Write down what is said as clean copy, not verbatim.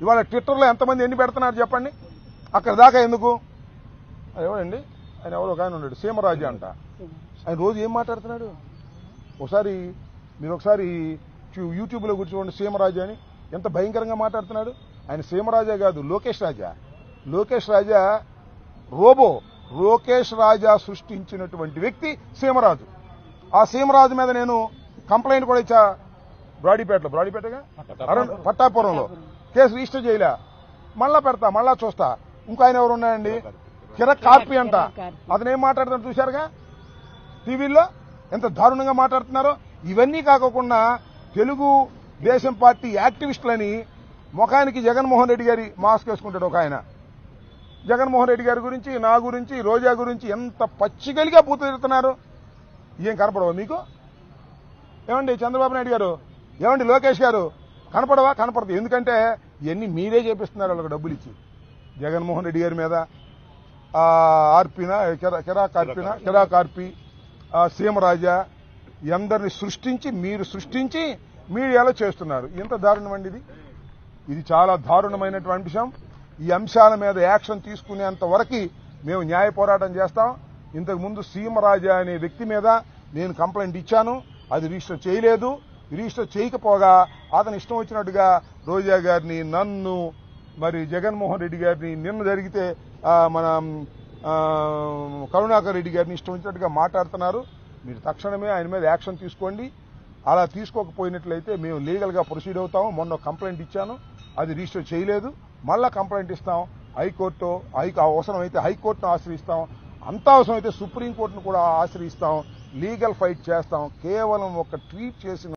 ఇవాళ ట్విట్టర్లో ఎంతమంది ఎన్ని పెడుతున్నారు చెప్పండి. అక్కడ దాకా ఎందుకు? ఎవరండి ఆయన? ఎవరు ఒక ఆయన ఉన్నాడు, సీమరాజా అంట. ఆయన రోజు ఏం మాట్లాడుతున్నాడు? మీరు ఒకసారి యూట్యూబ్లో కూర్చోండి, సీమరాజా అని ఎంత భయంకరంగా మాట్లాడుతున్నాడు. ఆయన సీమరాజా కాదు, లోకేష్ రాజా. లోకేష్ రాజా రోబో. లోకేష్ రాజా సృష్టించినటువంటి వ్యక్తి సీమరాజు. ఆ సీమరాజు మీద నేను కంప్లైంట్ కూడా ఇచ్చా. బ్రాడీపేటగా పట్టాపురంలో కేసు రిజిస్టర్ చేయలే. మళ్ళా పెడతా, మళ్ళా చూస్తా. ఇంకో ఆయన ఎవరు ఉన్నాయండి, కిరక్ కార్పి అంట. అతనేం మాట్లాడుతున్నాడు చూశారుగా టీవీల్లో, ఎంత దారుణంగా మాట్లాడుతున్నారో. ఇవన్నీ కాకుండా తెలుగు దేశం పార్టీ యాక్టివిస్టులని ముఖానికి జగన్మోహన్ రెడ్డి గారి మాస్క్ వేసుకుంటాడు ఒక ఆయన. జగన్మోహన్ రెడ్డి గారి గురించి, నా గురించి, రోజా గురించి ఎంత పచ్చిగలిగా పూతుతున్నారు. ఏం కనపడవా మీకు? ఏమండి చంద్రబాబు నాయుడు గారు, ఏమండి లోకేష్ గారు, కనపడవా? కనపడదు. ఎందుకంటే ఇవన్నీ మీరే చేపిస్తున్నారు వాళ్ళకి డబ్బులు ఇచ్చి. జగన్మోహన్ రెడ్డి గారి మీద కిరాక్ ఆర్పి, సీమరాజా అందరిని సృష్టించి మీడియాలో చేస్తున్నారు. ఎంత దారుణం అండి ఇది చాలా దారుణమైనటువంటి అంశం. ఈ అంశాల మీద యాక్షన్ తీసుకునేంత వరకు మేము న్యాయ పోరాటం చేస్తాం. ఇంతకు ముందు సీమరాజా అనే వ్యక్తి మీద నేను కంప్లైంట్ ఇచ్చాను, అది రిజిస్టర్ చేయలేదు. రిజిస్టర్ చేయకపోగా అతను ఇష్టం వచ్చినట్టుగా రోజా గారిని, నన్ను, మరి జగన్మోహన్ రెడ్డి గారిని, నిన్న జరిగితే మన కరుణాకర్ రెడ్డి గారిని ఇష్టం వచ్చినట్టుగా మాట్లాడుతున్నారు. మీరు తక్షణమే ఆయన మీద యాక్షన్ తీసుకోండి. అలా తీసుకోకపోయినట్లయితే మేము లీగల్గా ప్రొసీడ్ అవుతాము. మొన్న కంప్లైంట్ ఇచ్చాను, అది రిజిస్టర్ చేయలేదు. మళ్ళా కంప్లైంట్ ఇస్తాం. హైకోర్టు అవసరమైతే హైకోర్టును ఆశ్రయిస్తాం, అంత అవసరమైతే సుప్రీంకోర్టును కూడా ఆశ్రయిస్తాం. లీగల్ ఫైట్ చేస్తాం. కేవలం ఒక ట్వీట్ చేసిన